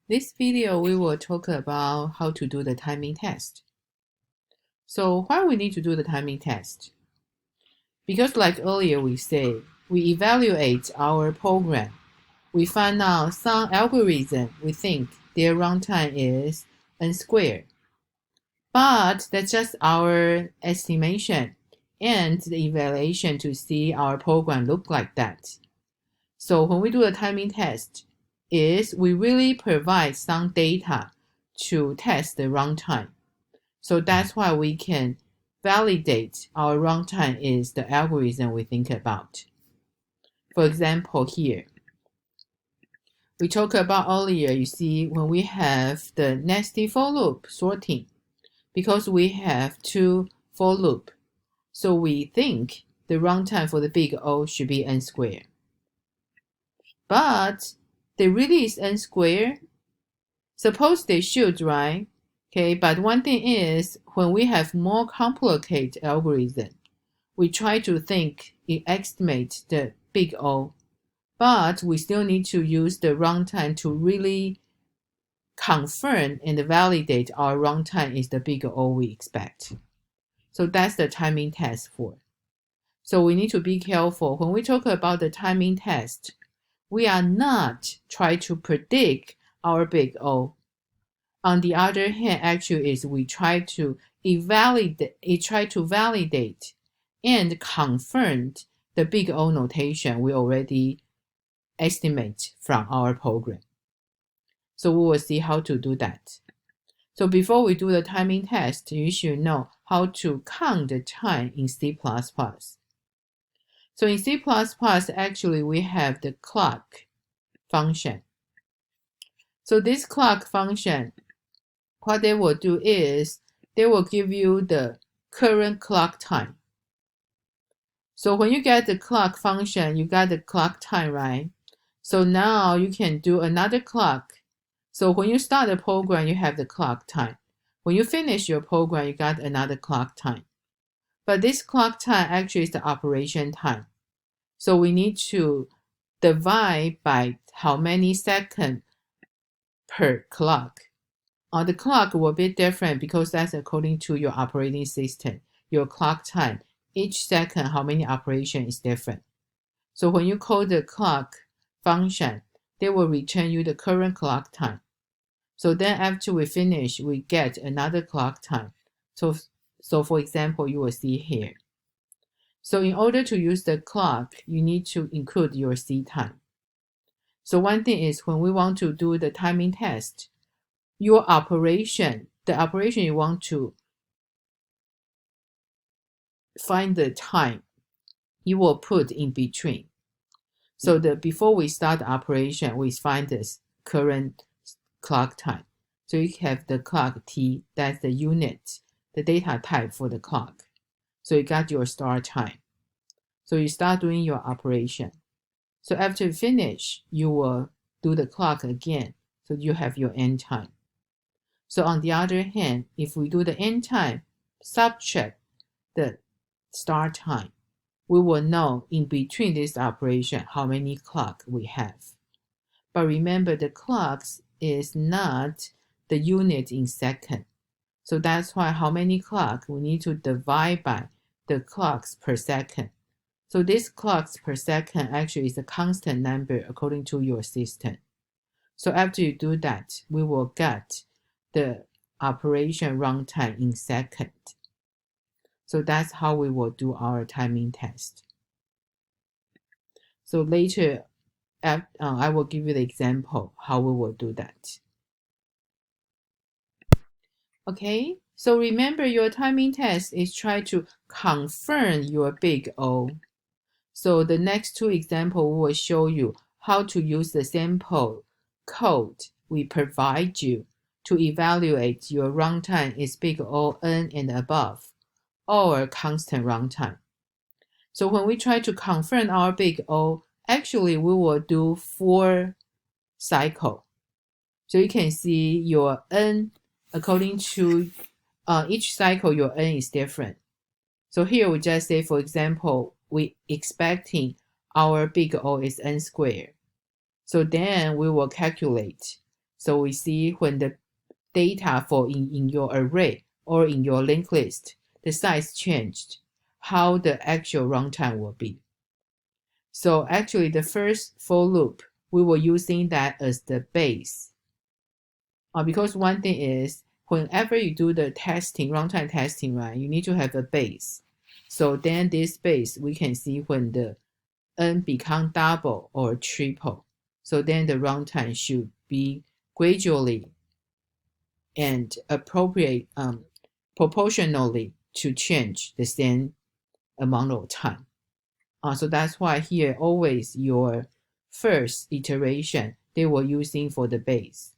This video, we will talk about how to do the timing test. So why we need to do the timing test? Because like earlier we say, we evaluate our program. We find out some algorithm, we think their runtime is n squared. But that's just our estimation and the evaluation to see our program look like that. So when we do a timing test, we really provide some data to test the runtime. So that's why we can validate our runtime is the algorithm we think about. For example, here, we talked about earlier, you see, when we have the nested for loop sorting, because we have two for loop, so we think the runtime for the big O should be n squared. But they really is n squared? Suppose they should, right? Okay, but one thing is, when we have more complicated algorithm, we try to estimate the big O, but we still need to use the runtime to really confirm and validate our runtime is the big O we expect. So that's the timing test for. So we need to be careful. When we talk about the timing test, we are not trying to predict our big O. On the other hand, actually is we try to validate and confirm the big O notation we already estimate from our program. So we will see how to do that. So before we do the timing test, you should know how to count the time in C++. So in C++, actually we have the clock function. So this clock function, what they will do is they will give you the current clock time. So when you get the clock function, you got the clock time, right? So now you can do another clock. So when you start the program, you have the clock time. When you finish your program, you got another clock time. But this clock time actually is the operation time. So we need to divide by how many seconds per clock. The clock will be different because that's according to your operating system. Your clock time, each second, how many operations is different. So when you call the clock function, they will return you the current clock time. So then after we finish, we get another clock time. So for example, you will see here. So in order to use the clock, you need to include your C time. So one thing is when we want to do the timing test, the operation you want to find the time, you will put in between. So before we start the operation, we find this current clock time. So you have the clock T, that's the unit, the data type for the clock. So you got your start time. So you start doing your operation. So after you finish, you will do the clock again. So you have your end time. So on the other hand, if we do the end time, subtract the start time, we will know in between this operation how many clock we have. But remember, the clocks is not the unit in second. So that's why how many clock we need to divide by the clocks per second. So this clocks per second actually is a constant number according to your system. So after you do that, we will get the operation runtime in second. So that's how we will do our timing test. So later, I will give you the example how we will do that. Okay, so remember your timing test is try to confirm your big O. So the next two examples will show you how to use the sample code we provide you to evaluate your runtime is big O n and above, or constant runtime. So when we try to confirm our big O, actually we will do 4 cycles. So you can see your n according to each cycle, your n is different. So here we just say, for example, we expecting our big O is n squared. So then we will calculate So we see when the data for in your array or in your linked list, the size changed, how the actual runtime will be. So actually the first for loop, we were using that as the base. Because one thing is, whenever you do the testing, runtime testing, right, you need to have a base. So then this base, we can see when the n become double or triple. So then the runtime should be gradually and proportionally to change the same amount of time. So that's why here always your first iteration they were using for the base.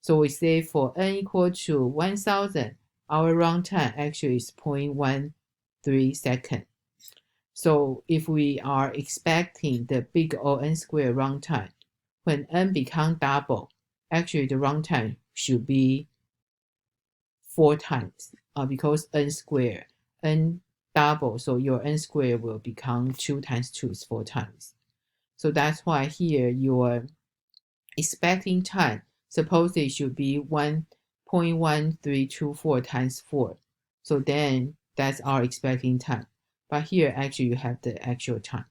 So we say for n equal to 1000, our runtime actually is 0.13 seconds. So if we are expecting the big O n squared runtime, when n become double, actually the runtime should be 4 times because n squared, n double, so your n squared will become 2 times 2 is 4 times. So that's why here your expecting time, suppose it should be 1.1324 times 4. So then that's our expecting time. But here actually you have the actual time.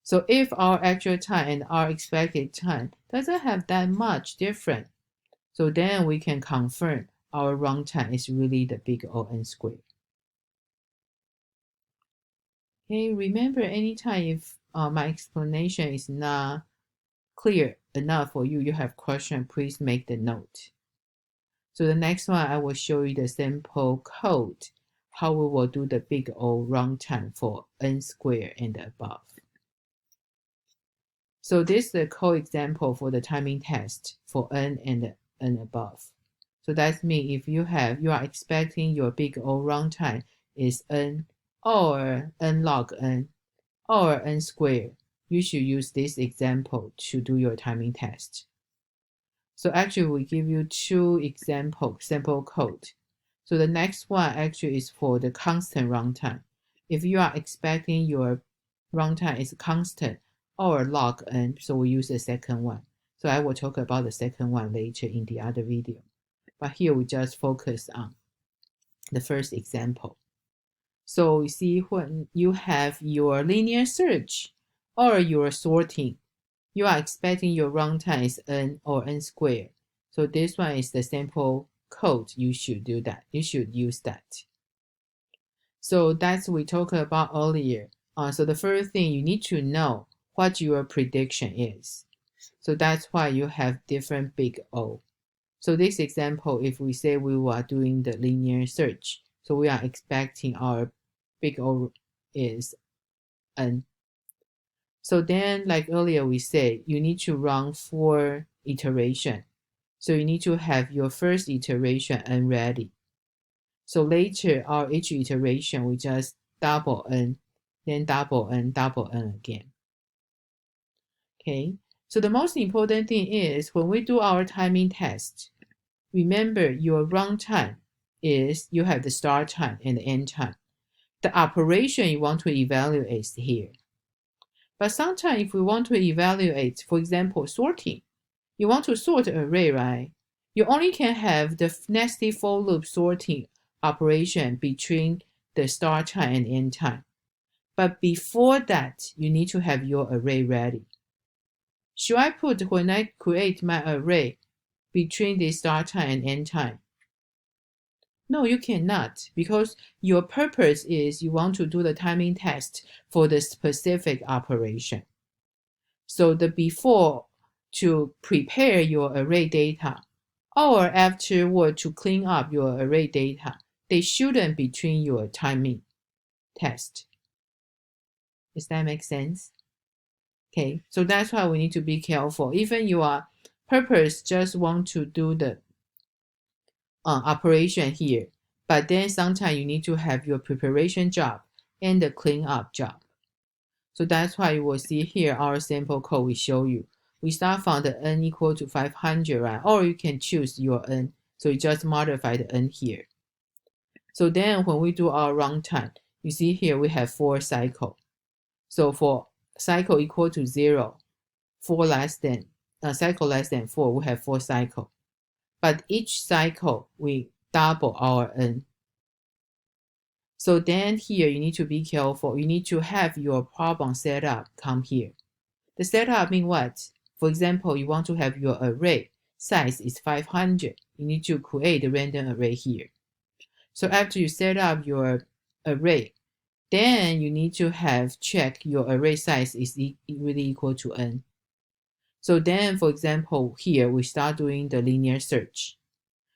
So if our actual time and our expected time doesn't have that much different, so then we can confirm our runtime is really the big O n squared. Okay, remember anytime if my explanation is not clear enough for you, you have question, please make the note. So the next one, I will show you the sample code, how we will do the big O runtime for n squared and above. So this is the code example for the timing test for n and n above. So that means if you are expecting your big O runtime is n or n log n or n squared, you should use this example to do your timing test. So actually we give you 2 example sample code. So the next one actually is for the constant runtime. If you are expecting your runtime is constant or log n, so we use the second one. So I will talk about the second one later in the other video. But here we just focus on the first example. So you see when you have your linear search or your sorting, you are expecting your runtime is n or n squared. So this one is the sample code. You should do that. You should use that. So that's we talked about earlier. So the first thing you need to know what your prediction is. So that's why you have different big O. So this example, if we say we were doing the linear search, so we are expecting our big O is n. So then, like earlier we said, you need to run 4 iterations. So you need to have your first iteration n ready. So later, our each iteration, we just double n, then double n again. Okay, so the most important thing is when we do our timing test, remember your runtime is you have the start time and the end time. The operation you want to evaluate is here. But sometimes if we want to evaluate, for example, sorting, you want to sort an array, right? You only can have the nested for loop sorting operation between the start time and end time. But before that, you need to have your array ready. Should I put when I create my array between the start time and end time? No, you cannot, because your purpose is you want to do the timing test for the specific operation. So the before to prepare your array data or afterward to clean up your array data, they shouldn't between your timing test. Does that make sense? Okay, so that's why we need to be careful. Even your purpose just want to do the operation here, but then sometimes you need to have your preparation job and the cleanup job. So that's why you will see here our sample code we show you. We start from the n equal to 500, right? Or you can choose your n. So you just modify the n here. So then when we do our runtime, you see here we have 4 cycles. So for cycle equal to 0, 4 less than cycle less than 4, we have 4 cycles. But each cycle, we double our n. So then here, you need to be careful. You need to have your problem set up come here. The setup means what? For example, you want to have your array size is 500. You need to create a random array here. So after you set up your array, then you need to have check your array size is really equal to n. So then, for example, here we start doing the linear search.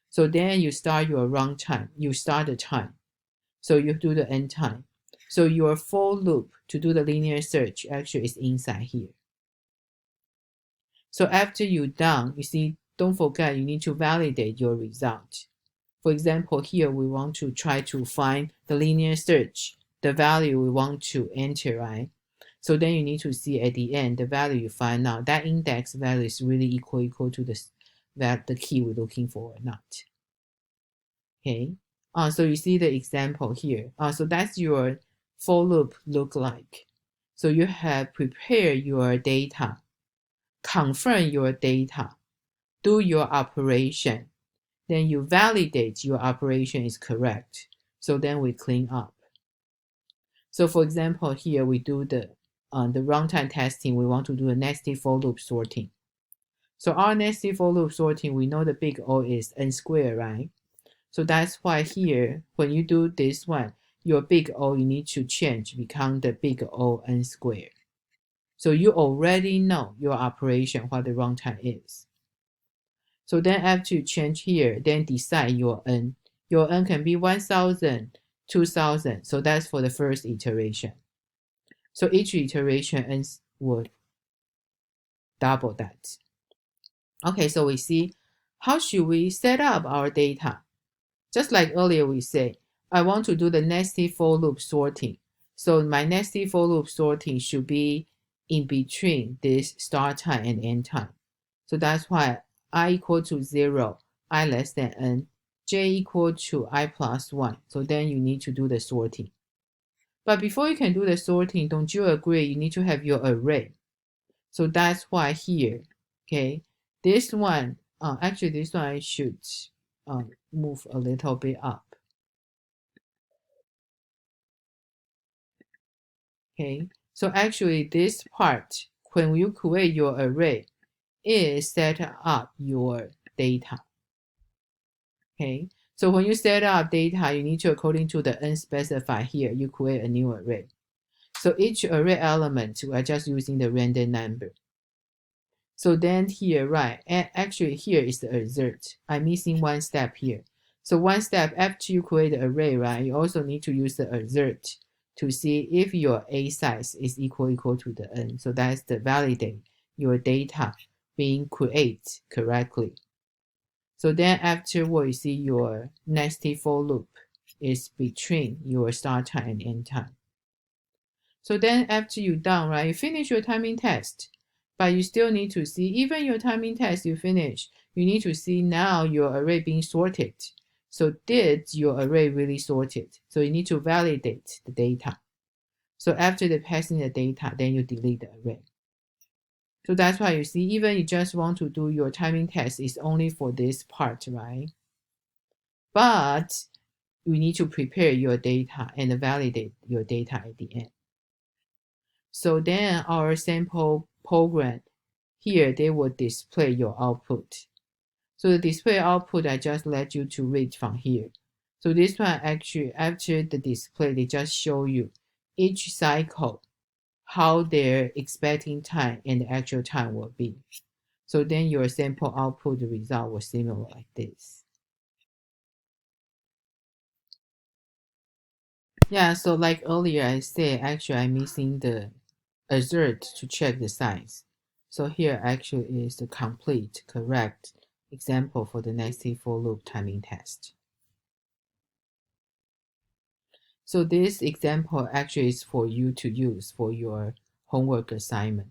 So then you start your runtime. You start the time. So you do the end time. So your for loop to do the linear search actually is inside here. So after you're done, you see, don't forget you need to validate your result. For example, here we want to try to find the linear search, the value we want to enter, right? So then you need to see at the end, the value you find out, that index value is really equal to the key we're looking for or not. Okay. So you see the example here. So that's your for loop look like. So you have prepared your data, confirm your data, do your operation, then you validate your operation is correct. So then we clean up. So for example, here we do the runtime testing. We want to do a nested for loop sorting. So our nested for loop sorting, we know the big O is n squared, right? So that's why here, when you do this one, your big O you need to change, become the big O n squared. So you already know your operation, what the runtime is. So then after you change here, then decide your n. Your n can be 1000, 2000. So that's for the first iteration. So each iteration n would double that. Okay, so we see how should we set up our data. Just like earlier we say, I want to do the nested for loop sorting. So my nested for loop sorting should be in between this start time and end time. So that's why I equal to 0, I less than n, j equal to I plus 1. So then you need to do the sorting. But before you can do the sorting, don't you agree you need to have your array? So that's why here, okay, this one, actually this one I should move a little bit up. Okay, so actually this part, when you create your array, is set up your data. Okay, so when you set up data, you need to, according to the n specified here, you create a new array. So each array element, we are just using the random number. So then here, right, actually here is the result. I'm missing one step here. So one step after you create the array, right, you also need to use the result to see if your A size is equal to the n. So that's the validate your data being created correctly. So then afterward, you see your nested for loop is between your start time and end time. So then after you're done, right, you finish your timing test, but you still need to see, even your timing test you finish, you need to see now your array being sorted. So did your array really sorted? So you need to validate the data. So after the passing the data, then you delete the array. So that's why you see, even you just want to do your timing test, is only for this part, right? But you need to prepare your data and validate your data at the end. So then our sample program here, they will display your output. So the display output, I just let you to read from here. So this one actually, after the display, they just show you each cycle, how their expecting time and the actual time will be. So then your sample output, the result was similar like this. Yeah, so like earlier I said, actually I'm missing the assert to check the size. So here actually is the complete, correct example for the nested for loop timing test. So this example actually is for you to use for your homework assignment.